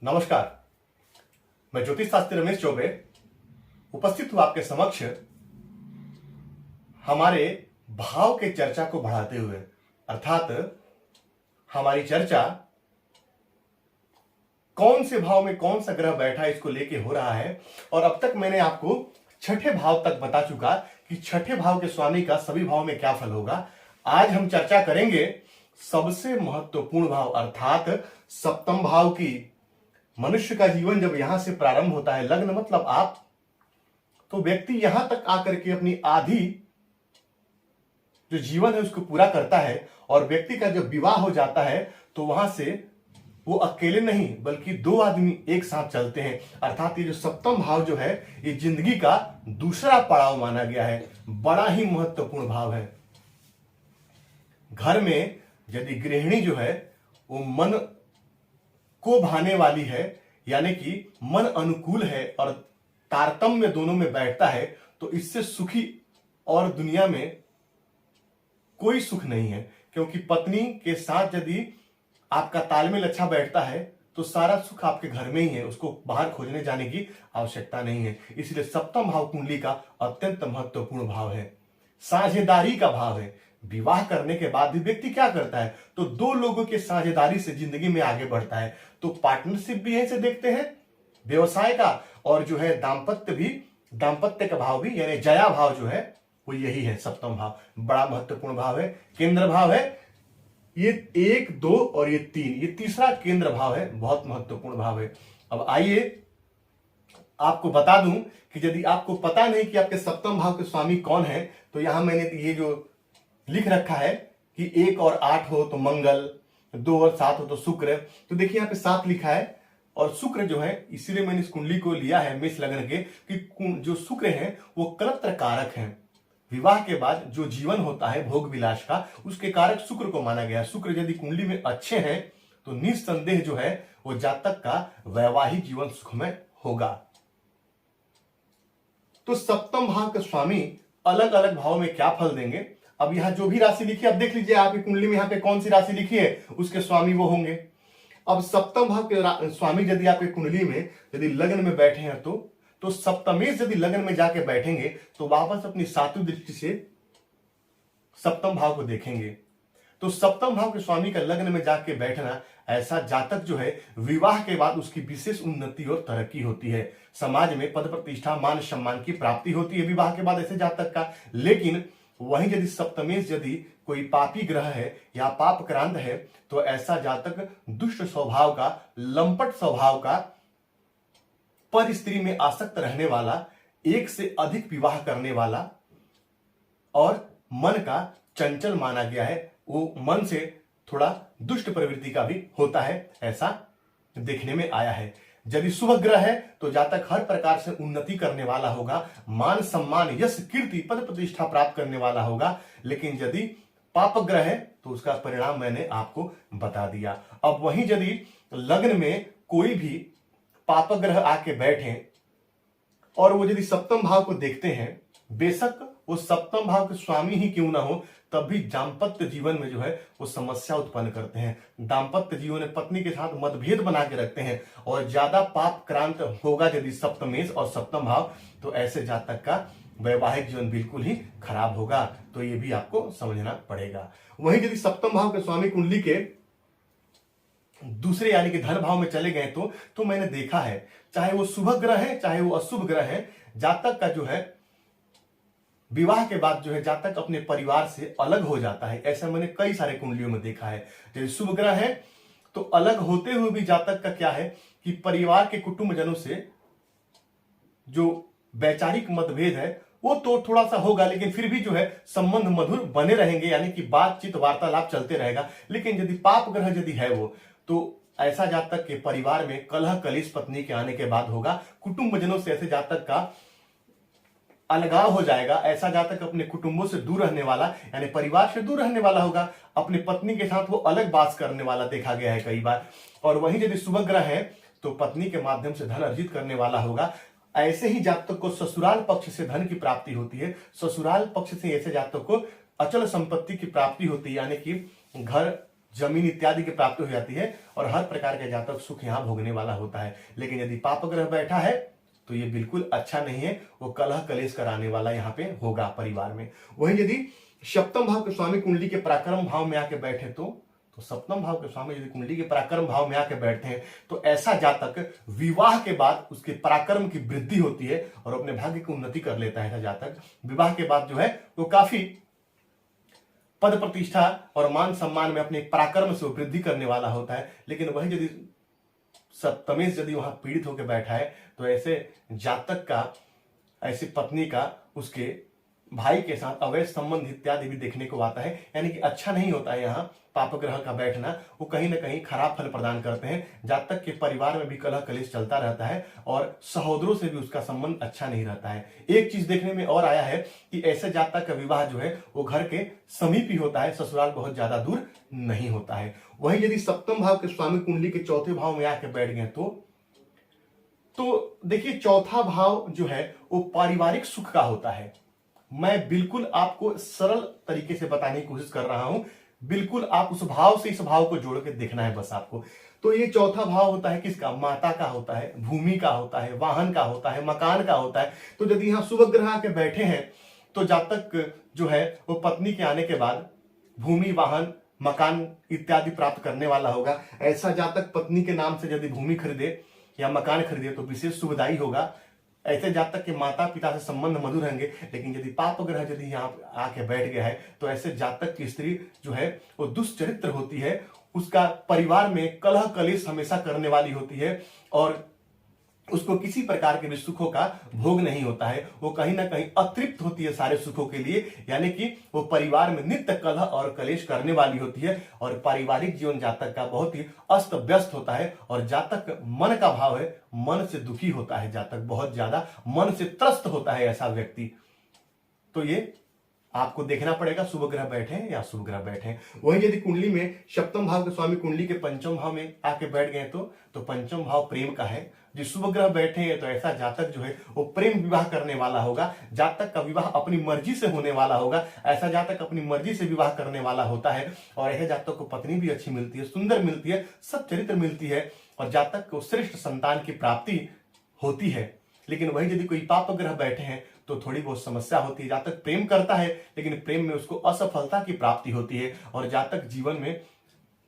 नमस्कार। मैं ज्योतिष शास्त्री रमेश चौबे उपस्थित हूं आपके समक्ष हमारे भाव के चर्चा को बढ़ाते हुए, अर्थात हमारी चर्चा कौन से भाव में कौन सा ग्रह बैठा है इसको लेके हो रहा है। और अब तक मैंने आपको छठे भाव तक बता चुका कि छठे भाव के स्वामी का सभी भाव में क्या फल होगा। आज हम चर्चा करेंगे सबसे महत्वपूर्ण भाव अर्थात सप्तम भाव की। मनुष्य का जीवन जब यहां से प्रारंभ होता है, लग्न मतलब आप, तो व्यक्ति यहां तक आकर के अपनी आधी जो जीवन है उसको पूरा करता है। और व्यक्ति का जब विवाह हो जाता है तो वहां से वो अकेले नहीं बल्कि दो आदमी एक साथ चलते हैं। अर्थात ये जो सप्तम भाव जो है ये जिंदगी का दूसरा पड़ाव माना गया है, बड़ा ही महत्वपूर्ण भाव है। घर में यदि गृहिणी जो है वो मन को भाने वाली है, यानी कि मन अनुकूल है और तारतम्य दोनों में बैठता है, तो इससे सुखी और दुनिया में कोई सुख नहीं है। क्योंकि पत्नी के साथ यदि आपका तालमेल अच्छा बैठता है तो सारा सुख आपके घर में ही है, उसको बाहर खोजने जाने की आवश्यकता नहीं है। इसलिए सप्तम भाव कुंडली का अत्यंत महत्वपूर्ण भाव है, साझेदारी का भाव है। विवाह करने के बाद भी व्यक्ति क्या करता है, तो दो लोगों के साझेदारी से जिंदगी में आगे बढ़ता है। तो पार्टनरशिप भी ऐसे देखते हैं, व्यवसाय का, और जो है दाम्पत्य भी, दाम्पत्य का भाव भी, यानी जया भाव जो है वो यही है। सप्तम भाव बड़ा महत्वपूर्ण भाव है, केंद्र भाव है। ये 1, 2 और ये 3, ये तीसरा केंद्र भाव है, बहुत महत्वपूर्ण भाव है। अब आइए आपको बता दूं कि यदि आपको पता नहीं कि आपके सप्तम भाव के स्वामी कौन है, तो यहां मैंने ये जो लिख रखा है कि 1 और 8 हो तो मंगल, 2 और 7 हो तो शुक्र। तो देखिए यहाँ पे 7 लिखा है और शुक्र जो है, इसीलिए मैंने इस कुंडली को लिया है मेष लग्न के, कि जो शुक्र है वो कलत्र कारक है। विवाह के बाद जो जीवन होता है भोग विलास का, उसके कारक शुक्र को माना गया है। शुक्र यदि कुंडली में अच्छे हैं तो निस्संदेह जो है वो जातक का वैवाहिक जीवन सुखमय होगा। तो सप्तम भाव के स्वामी अलग अलग भाव में क्या फल देंगे, अब यहां जो भी राशि लिखी है, अब देख लीजिए आपकी कुंडली में यहाँ पे कौन सी राशि लिखी है, उसके स्वामी वो होंगे। अब सप्तम भाव के स्वामी यदि आपकी कुंडली में यदि लग्न में बैठे हैं तो सप्तमेश यदि लग्न में जाके बैठेंगे तो वापस अपनी सातवीं दृष्टि से सप्तम भाव को देखेंगे। तो सप्तम भाव के स्वामी का लग्न में जाके बैठना, ऐसा जातक जो है विवाह के बाद उसकी विशेष उन्नति और तरक्की होती है। समाज में पद प्रतिष्ठा मान सम्मान की प्राप्ति होती है विवाह के बाद ऐसे जातक का। लेकिन वहीं यदि सप्तमेश यदि कोई पापी ग्रह है या पापक्रांत है तो ऐसा जातक दुष्ट स्वभाव का, लंपट स्वभाव का, पर स्त्री में आसक्त रहने वाला, एक से अधिक विवाह करने वाला और मन का चंचल माना गया है। वो मन से थोड़ा दुष्ट प्रवृत्ति का भी होता है, ऐसा देखने में आया है। यदि शुभ ग्रह है तो जातक हर प्रकार से उन्नति करने वाला होगा, मान सम्मान यश कीर्ति पद प्रतिष्ठा प्राप्त करने वाला होगा। लेकिन यदि पाप ग्रह है तो उसका परिणाम मैंने आपको बता दिया। अब वहीं यदि लग्न में कोई भी पाप ग्रह आके बैठे और वो यदि सप्तम भाव को देखते हैं, बेशक वो सप्तम भाव के स्वामी ही क्यों ना हो, तब भी दाम्पत्य जीवन में जो है वो समस्या उत्पन्न करते हैं। दाम्पत्य जीवन में पत्नी के साथ मतभेद बना के रखते हैं और ज्यादा पाप क्रांत होगा यदि सप्तमेश और सप्तम भाव, तो ऐसे जातक का वैवाहिक जीवन बिल्कुल ही खराब होगा। तो ये भी आपको समझना पड़ेगा। वहीं यदि सप्तम भाव के स्वामी कुंडली के दूसरे यानी कि धन भाव में चले गए तो मैंने देखा है, चाहे वो शुभ ग्रह है चाहे वो अशुभ ग्रह है, जातक का जो है विवाह के बाद जो है जातक अपने परिवार से अलग हो जाता है। ऐसा मैंने कई सारे कुंडलियों में देखा है। यदि शुभ ग्रह है तो अलग होते हुए भी जातक का क्या है कि परिवार के कुटुंबजनों से जो वैचारिक मतभेद है वो तो थोड़ा सा होगा, लेकिन फिर भी जो है संबंध मधुर बने रहेंगे, यानी कि बातचीत वार्तालाप चलते रहेगा। लेकिन यदि पाप ग्रह यदि है वो, तो ऐसा जातक के परिवार में कलह कलेश पत्नी के आने के बाद होगा। कुटुंबजनों से ऐसे जातक का अलगाव हो जाएगा। ऐसा जातक अपने कुटुंबों से दूर रहने वाला, यानी परिवार से दूर रहने वाला होगा। अपनी पत्नी के साथ वो अलग वास करने वाला देखा गया है कई बार। और वहीं यदि शुभ ग्रह है तो पत्नी के माध्यम से धन अर्जित करने वाला होगा। ऐसे ही जातक को ससुराल पक्ष से धन की प्राप्ति होती है। ससुराल पक्ष से ऐसे जातक को अचल संपत्ति की प्राप्ति होती है, यानी कि घर जमीन इत्यादि की प्राप्ति हो जाती है और हर प्रकार के जातक सुख यहाँ भोगने वाला होता है। लेकिन यदि पाप ग्रह बैठा है तो ये बिल्कुल अच्छा नहीं है, वो कलह कलेश कराने वाला यहाँ पे होगा परिवार में। वहीं यदि सप्तम भाव के स्वामी कुंडली के पराक्रम भाव में आके बैठे तो सप्तम भाव के स्वामी यदि कुंडली के पराक्रम भाव में आके बैठते हैं तो ऐसा जातक विवाह के बाद उसके पराक्रम की वृद्धि होती है और अपने भाग्य की उन्नति कर लेता है। ऐसा जातक विवाह के बाद जो है वो काफी पद प्रतिष्ठा और मान सम्मान में अपने पराक्रम से वृद्धि करने वाला होता है। लेकिन वही यदि सप्तमेश यदि वहां पीड़ित होकर बैठा है तो ऐसे जातक का, ऐसी पत्नी का उसके भाई के साथ अवैध संबंध इत्यादि भी देखने को आता है। यानी कि अच्छा नहीं होता है यहाँ पाप ग्रह का बैठना, वो कहीं ना कहीं खराब फल प्रदान करते हैं। जातक के परिवार में भी कलह कलेश चलता रहता है और सहोदरों से भी उसका संबंध अच्छा नहीं रहता है। एक चीज देखने में और आया है कि ऐसे जातक का विवाह जो है वो घर के समीप ही होता है, ससुराल बहुत ज्यादा दूर नहीं होता है। वहीं यदि सप्तम भाव के स्वामी कुंडली के चौथे भाव में आके बैठ गए तो देखिए चौथा भाव जो है वो पारिवारिक सुख का होता है। मैं बिल्कुल आपको सरल तरीके से बताने की कोशिश कर रहा हूं, बिल्कुल आप उस भाव से इस भाव को जोड़ के देखना है बस आपको। तो ये चौथा भाव होता है किसका? माता का होता है, भूमि का होता है, वाहन का होता है, मकान का होता है। तो यदि यहाँ शुभ ग्रह आके बैठे हैं तो जातक जो है वो पत्नी के आने के बाद भूमि, वाहन, मकान इत्यादि प्राप्त करने वाला होगा। ऐसा जातक पत्नी के नाम से यदि भूमि खरीदे या मकान खरीदे तो विशेष शुभदायी होगा। ऐसे जातक के माता पिता से संबंध मधुर रहेंगे। लेकिन यदि पाप ग्रह यदि यहाँ आके बैठ गया है तो ऐसे जातक की स्त्री जो है वो दुष्चरित्र होती है, उसका परिवार में कलह कलेश हमेशा करने वाली होती है और उसको किसी प्रकार के भी सुखों का भोग नहीं होता है। वो कहीं ना कहीं अतृप्त होती है सारे सुखों के लिए, यानी कि वो परिवार में नित्य कलह और कलेश करने वाली होती है और पारिवारिक जीवन जातक का बहुत ही अस्त व्यस्त होता है। और जातक मन का भाव है, मन से दुखी होता है जातक, बहुत ज्यादा मन से त्रस्त होता है ऐसा व्यक्ति। तो ये आपको देखना पड़ेगा शुभ ग्रह बैठे हैं या शुभ ग्रह बैठे हैं। वहीं यदि कुंडली में सप्तम भाव के स्वामी कुंडली के पंचम भाव में आके बैठ गए तो पंचम भाव प्रेम का है। जो शुभ ग्रह बैठे हैं तो ऐसा जातक जो है वो प्रेम विवाह करने वाला होगा। जातक का विवाह अपनी मर्जी से होने वाला होगा। ऐसा जातक अपनी मर्जी से विवाह करने वाला होता है और ऐसे जातक को पत्नी भी अच्छी मिलती है, सुंदर मिलती है, सब चरित्र मिलती है और जातक को श्रेष्ठ संतान की प्राप्ति होती है। लेकिन वही यदि कोई पाप ग्रह बैठे हैं तो थोड़ी बहुत समस्या होती है। जातक प्रेम करता है लेकिन प्रेम में उसको असफलता की प्राप्ति होती है और जातक जीवन में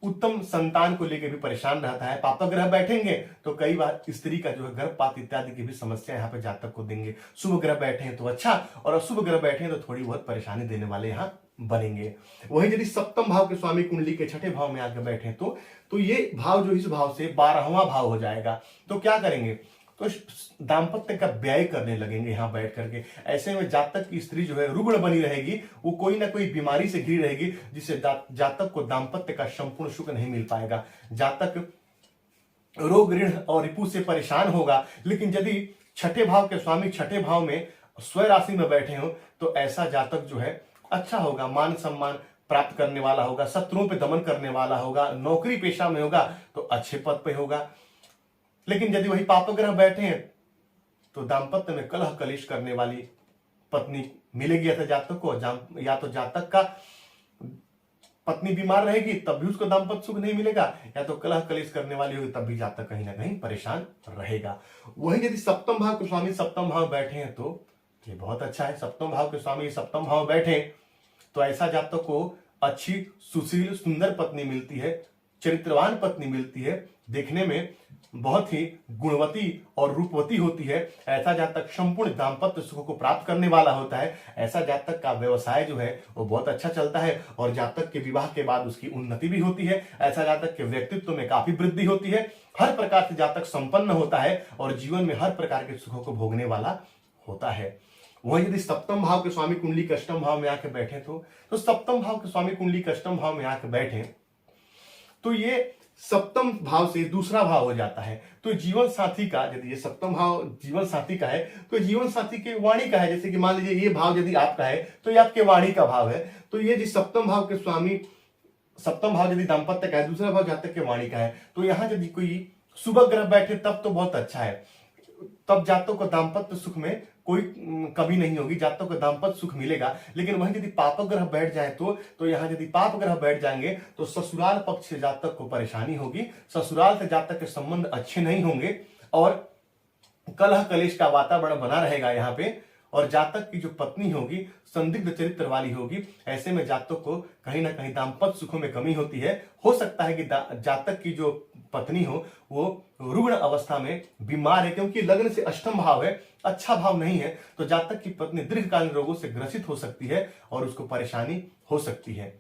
उत्तम संतान को लेकर भी परेशान रहता है। पाप ग्रह बैठेंगे तो कई बार स्त्री का जो है गर्भपात इत्यादि की भी समस्या यहाँ पे जातक को देंगे। शुभ ग्रह बैठे हैं तो अच्छा और अशुभ ग्रह बैठे हैं तो थोड़ी बहुत परेशानी देने वाले यहाँ बनेंगे। वही यदि सप्तम भाव के स्वामी कुंडली के छठे भाव में आकर बैठे तो ये भाव जो इस भाव से 12वां भाव हो जाएगा। तो क्या करेंगे? तो दाम्पत्य का व्यय करने लगेंगे यहाँ बैठ करके। ऐसे में जातक की स्त्री जो है रुग्ण बनी रहेगी, वो कोई ना कोई बीमारी से घिरी रहेगी जिससे जातक को दाम्पत्य का संपूर्ण सुख नहीं मिल पाएगा। जातक रोग ऋण और रिपु से परेशान होगा। लेकिन यदि छठे भाव के स्वामी छठे भाव में स्वयं राशि में बैठे हो तो ऐसा जातक जो है अच्छा होगा, मान सम्मान प्राप्त करने वाला होगा, शत्रुओं पे दमन करने वाला होगा, नौकरी पेशा में होगा तो अच्छे पद पे होगा। लेकिन यदि वही पाप ग्रह बैठे हैं तो दाम्पत्य में कलह कलेश करने वाली पत्नी मिलेगी ऐसे जातक को। या तो जातक का पत्नी बीमार रहेगी तब भी उसको दाम्पत्य सुख नहीं मिलेगा, या तो कलह कलेश करने वाली होगी तब भी जातक कहीं ना कहीं परेशान रहेगा। वही यदि सप्तम भाव के स्वामी सप्तम भाव बैठे हैं तो ये बहुत अच्छा है। सप्तम भाव के स्वामी सप्तम भाव बैठे तो ऐसा जातक को अच्छी सुशील सुंदर पत्नी मिलती है, चरित्रवान पत्नी मिलती है, देखने में बहुत ही गुणवती और रूपवती होती है। ऐसा जातक संपूर्ण दाम्पत्य सुख को प्राप्त करने वाला होता है। ऐसा जातक का व्यवसाय जो है वो बहुत अच्छा चलता है और जातक के विवाह के बाद उसकी उन्नति भी होती है। ऐसा जातक के व्यक्तित्व में काफी वृद्धि होती है। हर प्रकार से जातक संपन्न होता है और जीवन में हर प्रकार के सुखों को भोगने वाला होता है। वही यदि सप्तम भाव के स्वामी कुंडली के अष्टम भाव में आके बैठे तो सप्तम भाव के स्वामी कुंडली के अष्टम भाव में आके बैठे तो ये सप्तम भाव से दूसरा भाव हो जाता है। तो जीवन साथी का, यदि ये सप्तम भाव जीवन साथी का है तो जीवन साथी के वाणी का है। जैसे कि मान लीजिए ये भाव यदि आपका है तो ये आपके वाणी का भाव है। तो ये जो सप्तम भाव के स्वामी, सप्तम भाव यदि दाम्पत्य का है, दूसरा भाव जातक के वाणी का है, तो यहाँ यदि कोई शुभ ग्रह बैठे तब तो बहुत अच्छा है। तब जातक को दाम्पत्य सुख में कोई कमी नहीं होगी, जातक को दाम्पत्य सुख मिलेगा। लेकिन वहीं यदि पाप ग्रह बैठ जाए तो यहाँ यदि पाप ग्रह बैठ जाएंगे तो ससुराल पक्ष से जातक को परेशानी होगी, ससुराल से जातक के संबंध अच्छे नहीं होंगे और कलह कलेश का वातावरण बना रहेगा यहाँ पे। और जातक की जो पत्नी होगी संदिग्ध चरित्र वाली होगी। ऐसे में जातक को कहीं ना कहीं दाम्पत्य सुखों में कमी होती है। हो सकता है कि जातक की जो पत्नी हो वो रुग्ण अवस्था में बीमार है, क्योंकि लग्न से अष्टम भाव है, अच्छा भाव नहीं है, तो जातक की पत्नी दीर्घकालीन रोगों से ग्रसित हो सकती है और उसको परेशानी हो सकती है।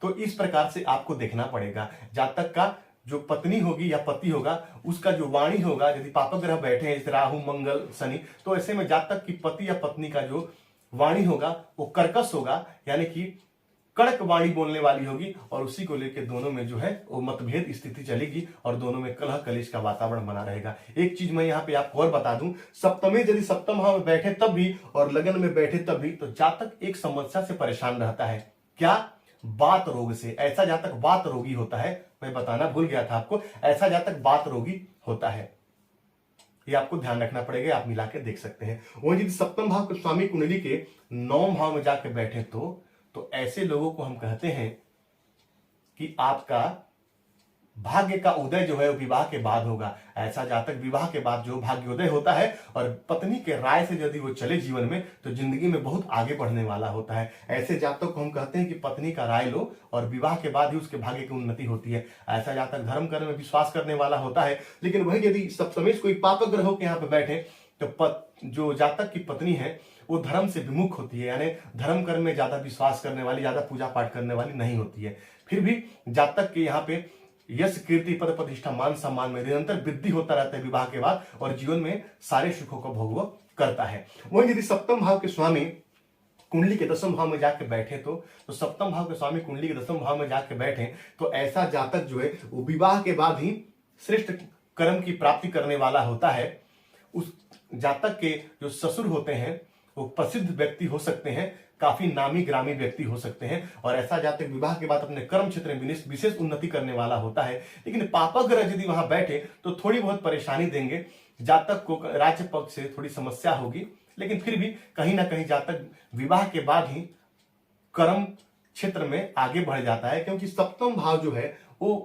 तो इस प्रकार से आपको देखना पड़ेगा जातक का जो पत्नी होगी या पति होगा उसका जो वाणी होगा, यदि पाप ग्रह बैठे हैं जैसे राहु मंगल शनि, तो ऐसे में जातक की पति या पत्नी का जो वाणी होगा वो कर्कश होगा, यानी कि कड़क वाणी बोलने वाली होगी और उसी को लेकर दोनों में जो है वो मतभेद स्थिति चलेगी और दोनों में कलह कलेश का वातावरण बना रहेगा। एक चीज मैं यहाँ पे आपको और बता दूं, सप्तमे यदि सप्तम भाव में बैठे तब भी और लगन में बैठे तब भी तो जातक एक समस्या से परेशान रहता है। क्या? वात रोग से। ऐसा जातक वात रोगी होता है, मैं बताना भूल गया था आपको, ऐसा जातक वात रोगी होता है, ये आपको ध्यान रखना पड़ेगा। आप मिला के देख सकते हैं। वहीं यदि सप्तम भाव के स्वामी कुंडली के 9 भाव में जाके बैठे तो ऐसे लोगों को हम कहते हैं कि आपका भाग्य का उदय जो है वो विवाह के बाद होगा। ऐसा जातक विवाह के बाद जो भाग्योदय होता है और पत्नी के राय से यदि वो चले जीवन में तो जिंदगी में बहुत आगे बढ़ने वाला होता है। ऐसे जातक को हम कहते हैं कि पत्नी का राय लो और विवाह के बाद ही उसके भाग्य की उन्नति होती है। ऐसा जातक धर्म कर्म में विश्वास करने वाला होता है। लेकिन वही यदि सप्तमेश कोई पाप ग्रह के यहाँ पे बैठे तो जो जातक की पत्नी है वो धर्म से विमुख होती है, यानी धर्म कर्म में ज्यादा विश्वास करने वाली, ज्यादा पूजा पाठ करने वाली नहीं होती है। फिर भी जातक के यहाँ पे यश कीर्ति पद प्रतिष्ठा मान सम्मान में निरंतर वृद्धि होता रहता है विवाह के बाद और जीवन में सारे सुखों को भोग करता है। वहीं यदि सप्तम भाव के स्वामी कुंडली के 10वें भाव में जाके बैठे तो सप्तम भाव के स्वामी कुंडली के 10वें भाव में जाके बैठे तो ऐसा जातक जो है वो विवाह के बाद ही श्रेष्ठ कर्म की प्राप्ति करने वाला होता है। उस जातक के जो ससुर होते हैं वो प्रसिद्ध व्यक्ति हो सकते हैं, काफी नामी ग्रामी व्यक्ति हो सकते हैं और ऐसा जातक विवाह के बाद अपने कर्म क्षेत्र में विशेष उन्नति करने वाला होता है। लेकिन पापग्रह यदि वहां बैठे तो थोड़ी बहुत परेशानी देंगे, जातक को राज्य पक्ष से थोड़ी समस्या होगी। लेकिन फिर भी कहीं ना कहीं जातक विवाह के बाद ही कर्म क्षेत्र में आगे बढ़ जाता है, क्योंकि सप्तम भाव जो है वो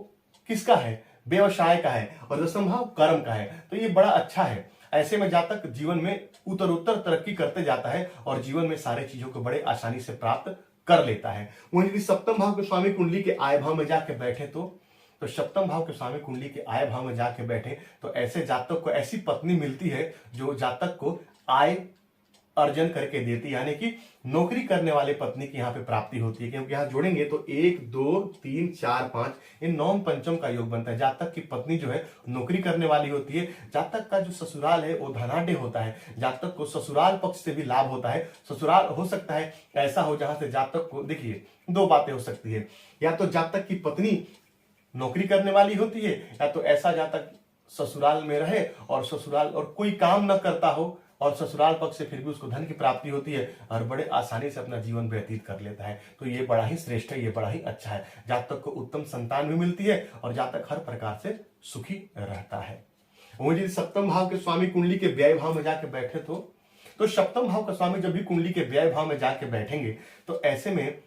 किसका है? व्यवसाय का है और 10वां भाव कर्म का है, तो ये बड़ा अच्छा है। ऐसे में जातक जीवन में उत्तरोत्तर तरक्की करते जाता है और जीवन में सारे चीजों को बड़े आसानी से प्राप्त कर लेता है। वहीं यदि सप्तम भाव के स्वामी कुंडली के आय भाव में जाके बैठे तो सप्तम भाव के स्वामी कुंडली के आय भाव में जाके बैठे तो ऐसे जातक को ऐसी पत्नी मिलती है जो जातक को आय अर्जन करके देती है, यानी कि नौकरी करने वाले पत्नी की यहाँ पे प्राप्ति होती है। क्योंकि यहाँ जोड़ेंगे तो 1 2 3 4 5 ये 9 पंचम का योग बनता है। जातक की पत्नी जो है नौकरी करने वाली होती है। जातक का जो ससुराल है वो धनाढ्य होता है। जातक को ससुराल पक्ष से भी लाभ होता है। ससुराल हो सकता है ऐसा हो जहां से जातक को, देखिए 2 बातें हो सकती है, या तो जातक की पत्नी नौकरी करने वाली होती है या तो ऐसा जातक ससुराल में रहे और ससुराल और कोई काम न करता हो और ससुराल पक्ष से फिर भी उसको धन की प्राप्ति होती है और बड़े आसानी से अपना जीवन व्यतीत कर लेता है। तो ये बड़ा ही श्रेष्ठ है, ये बड़ा ही अच्छा है। जातक को उत्तम संतान भी मिलती है और जातक हर प्रकार से सुखी रहता है। वहीं यदि सप्तम भाव के स्वामी कुंडली के व्यय भाव में जाके बैठे तो सप्तम भाव का स्वामी जब भी कुंडली के व्यय भाव में जाके बैठेंगे तो ऐसे में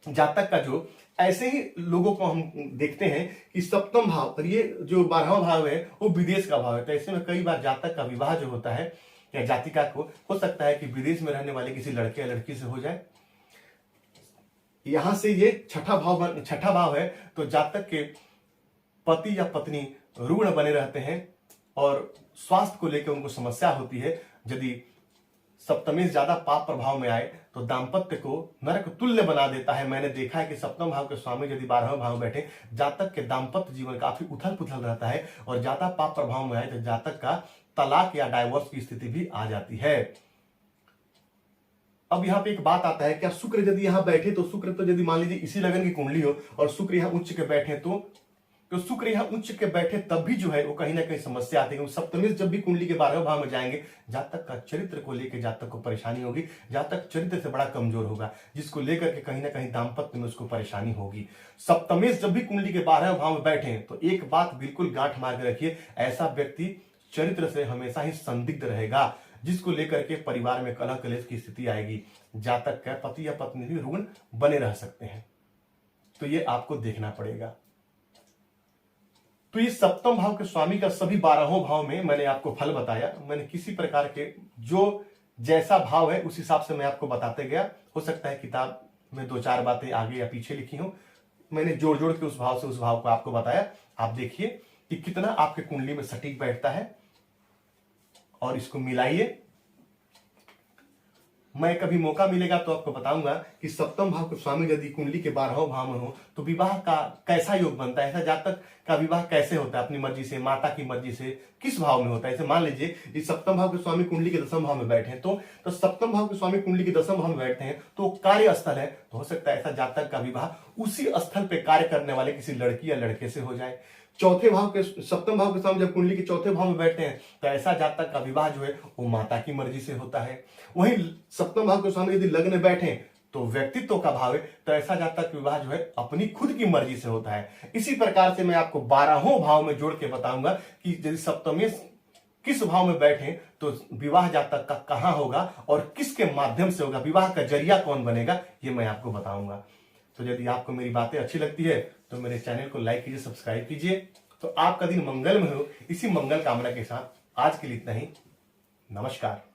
जातक का जो ऐसे ही लोगों को हम देखते हैं कि सप्तम भाव और ये जो 12वां भाव है वो विदेश का भाव है। तो ऐसे में कई बार जातक का विवाह जो होता है या जातिका को हो सकता है कि विदेश में रहने वाले किसी लड़के या लड़की से हो जाए। यहां से ये छठा भाव है तो जातक के पति या पत्नी रुग्ण बने रहते हैं और स्वास्थ्य को लेकर उनको समस्या होती है। यदि सप्तमेश ज्यादा पाप प्रभाव में आए तो दाम्पत्य को नरक तुल्य बना देता है। मैंने देखा है कि सप्तम भाव के स्वामी यदि 12वें भाव में बैठे जातक के दाम्पत्य जीवन काफी उथल पुथल रहता है और ज्यादा पाप प्रभाव में आए तो जातक का तलाक या डाइवोर्स की स्थिति भी आ जाती है। अब यहाँ पे एक बात आता है, क्या शुक्र यदि यहाँ बैठे तो शुक्र तो यदि मान लीजिए इसी लगन की कुंडली हो और शुक्र यहाँ उच्च के बैठे तो शुक्र यहाँ उच्च के बैठे तब भी जो है वो कहीं ना कहीं समस्या आती है। सप्तमेश जब भी कुंडली के 12वें भाव में जाएंगे जातक का चरित्र को लेकर जातक को परेशानी होगी। जातक चरित्र से बड़ा कमजोर होगा जिसको लेकर के कहीं ना कहीं दाम्पत्य में उसको परेशानी होगी। सप्तमेश जब भी कुंडली के 12वें भाव में बैठे तो एक बात बिल्कुल गांठ मार के रखिए, ऐसा व्यक्ति चरित्र से हमेशा ही संदिग्ध रहेगा। जिसको लेकर के परिवार में कलह कलेश की स्थिति आएगी। जातक का पति या पत्नी भी रुग्ण बने रह सकते हैं, तो ये आपको देखना पड़ेगा। तो ये सप्तम भाव के स्वामी का सभी 12 भाव में मैंने आपको फल बताया। मैंने किसी प्रकार के जो जैसा भाव है उस हिसाब से मैं आपको बताते गया। हो सकता है किताब में 2-4 बातें आगे या पीछे लिखी हूं, मैंने जोड़ जोड़ के उस भाव से उस भाव को आपको बताया। आप देखिए कि कितना आपके कुंडली में सटीक बैठता है और इसको मिलाइए। मैं कभी मौका मिलेगा तो आपको बताऊंगा कि सप्तम भाव के स्वामी यदि कुंडली के 12 भाव में हो तो विवाह का कैसा योग बनता है, ऐसा जातक का विवाह कैसे होता है, अपनी मर्जी से, माता की मर्जी से, किस भाव में होता है। जैसे मान लीजिए इस सप्तम भाव के स्वामी कुंडली के 10वें भाव में बैठे हैं, तो सप्तम भाव के स्वामी कुंडली के 10वें भाव में बैठते हैं तो कार्य स्थल है, तो हो सकता है ऐसा जातक का विवाह उसी स्थल पे कार्य करने वाले किसी लड़की या लड़के से हो जाए। चौथे भाव के सप्तम भाव के स्वामी जब कुंडली के चौथे भाव में बैठते हैं तो ऐसा जातक का विवाह जो है वो माता की मर्जी से होता है। वहीं सप्तम भाव के स्वामी यदि लग्न में बैठे तो व्यक्तित्व का भाव है, तो ऐसा जातक विवाह जो है अपनी खुद की मर्जी से होता है। इसी प्रकार से मैं आपको 12 भाव में जोड़ के बताऊंगा कि यदि सप्तमी किस भाव में बैठे तो विवाह जातक का कहां होगा और किसके माध्यम से होगा, विवाह का जरिया कौन बनेगा, ये मैं आपको बताऊंगा। तो यदि आपको मेरी बातें अच्छी लगती है तो मेरे चैनल को लाइक कीजिए, सब्सक्राइब कीजिए। तो आपका दिन मंगल में हो, इसी मंगल कामना के साथ आज के लिए इतना ही। नमस्कार।